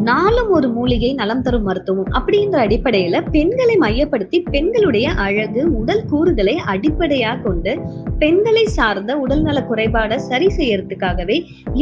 நாளும் ஒரு மூலிகை நலம் தரும் மருத்துவம் அப்படின்ற அடிப்படையில பெண்களை மையப்படுத்தி பெண்களுடைய அழகு உடல் கூறுகளை அடிப்படையா கொண்டு பெண்களை சார்ந்த உடல்நல குறைபாடை சரி செய்யறதுக்காகவே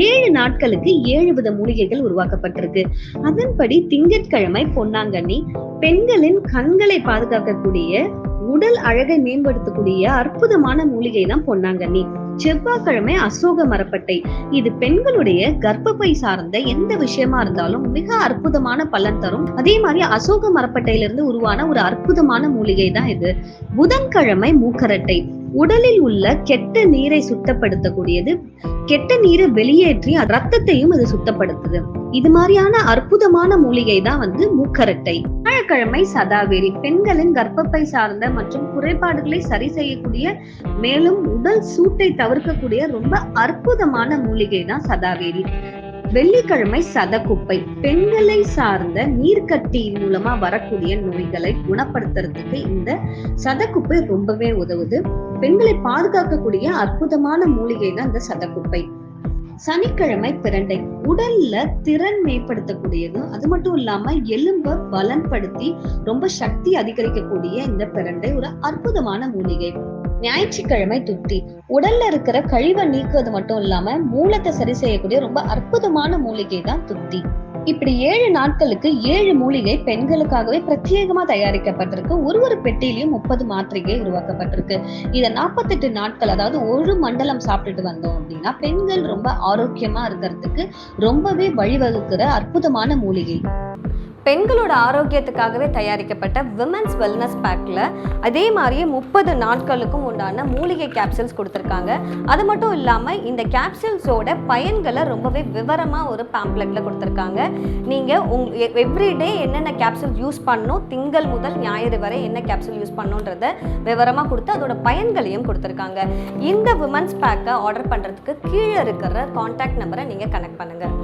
7 நாட்களுக்கு 7 வித மூலிகைகள் உருவாக்கப்பட்டிருக்கு. அதன்படி திங்கட்கிழமை பொன்னாங்கண்ணி, பெண்களின் கண்களை பாதுகாக்கக்கூடிய உடல் அழகை மேம்படுத்தக்கூடிய அற்புதமான மூலிகை தான் பொன்னாங்கண்ணி. செவ்வாய்க்கிழமை அசோக மரப்பட்டை. இது பெண்களுடைய கர்ப்பப்பை சார்ந்த எந்த விஷயமா இருந்தாலும் மிக அற்புதமான பலன் தரும். அதே மாதிரி அசோக மரப்பட்டையிலிருந்து உருவான ஒரு அற்புதமான மூலிகை தான் இது. புதன்கிழமை மூக்கரட்டை. உடலில் உள்ள கெட்ட நீரை சுத்தப்படுத்தக்கூடியது. கெட்ட நீரை வெளியேற்றி ரத்தத்தையும் இது சுத்தப்படுத்துது. இது மாதிரியான அற்புதமான மூலிகை தான் மூக்கரட்டை. வியாழக்கிழமை சதாவேரி. பெண்களின் கர்ப்பப்பை சார்ந்த மற்றும் குறைபாடுகளை சரி செய்யக்கூடிய மேலும் உடல் சூட்டை தவிர்க்கக்கூடிய ரொம்ப அற்புதமான மூலிகை தான் சதாவேரி. வெள்ளிக்கிழமை சதக்குப்பை. பெண்களை சார்ந்த நீர்க்கட்டியின் மூலமா வரக்கூடிய நோய்களை குணப்படுத்துறதுக்கு இந்த சதக்குப்பை ரொம்பவே உதவுது. பெண்களை பாதுகாக்கக்கூடிய அற்புதமான மூலிகை தான் இந்த சதக்குப்பை. சனிக்கிழமை பிரண்டை. உடல்ல திறன் மேம்படுத்தக்கூடியது. அது மட்டும் இல்லாம எலும்பை பலன்படுத்தி ரொம்ப சக்தி அதிகரிக்கக்கூடிய இந்த பிரண்டை ஒரு அற்புதமான மூலிகை. ஞாயிற்றுக்கிழமை துத்தி. உடல்ல இருக்கிற கழிவை நீக்குவது மட்டும் இல்லாம மூலத்தை சரி செய்யக்கூடிய ரொம்ப அற்புதமான மூலிகை தான் துத்தி. இப்படி 7 நாட்களுக்கு 7 மூலிகை பெண்களுக்காகவே பிரத்யேகமா தயாரிக்கப்பட்டிருக்கு. ஒரு பெட்டியிலையும் 30 மாத்திரைகள் உருவாக்கப்பட்டிருக்கு. இதை 48 நாட்கள், அதாவது ஒரு மண்டலம் சாப்பிட்டுட்டு வந்தோம் அப்படின்னா பெண்கள் ரொம்ப ஆரோக்கியமா இருக்கிறதுக்கு ரொம்பவே வழிவகுக்கிற அற்புதமான மூலிகை. பெண்களோட ஆரோக்கியத்துக்காகவே தயாரிக்கப்பட்ட விமன்ஸ் வெல்னஸ் பேக்கில் அதே மாதிரியே 30 நாட்களுக்கும் உண்டான மூலிகை கேப்சூல்ஸ் கொடுத்துருக்காங்க. அது மட்டும் இல்லாமல் இந்த கேப்சூல்ஸோட பயன்களை ரொம்பவே விவரமாக ஒரு பேம்ப்ளெட்டில் கொடுத்துருக்காங்க. நீங்கள் எவ்ரிடே என்னென்ன கேப்சூல் யூஸ் பண்ணணும், திங்கள் முதல் ஞாயிறு வரை என்ன கேப்சூல் யூஸ் பண்ணணுன்றத விவரமாக கொடுத்து அதோட பயன்களையும் கொடுத்துருக்காங்க. இந்த விமன்ஸ் பேக்கை ஆர்டர் பண்ணுறதுக்கு கீழே இருக்கிற கான்டாக்ட் நம்பரை நீங்கள் கனெக்ட் பண்ணுங்கள்.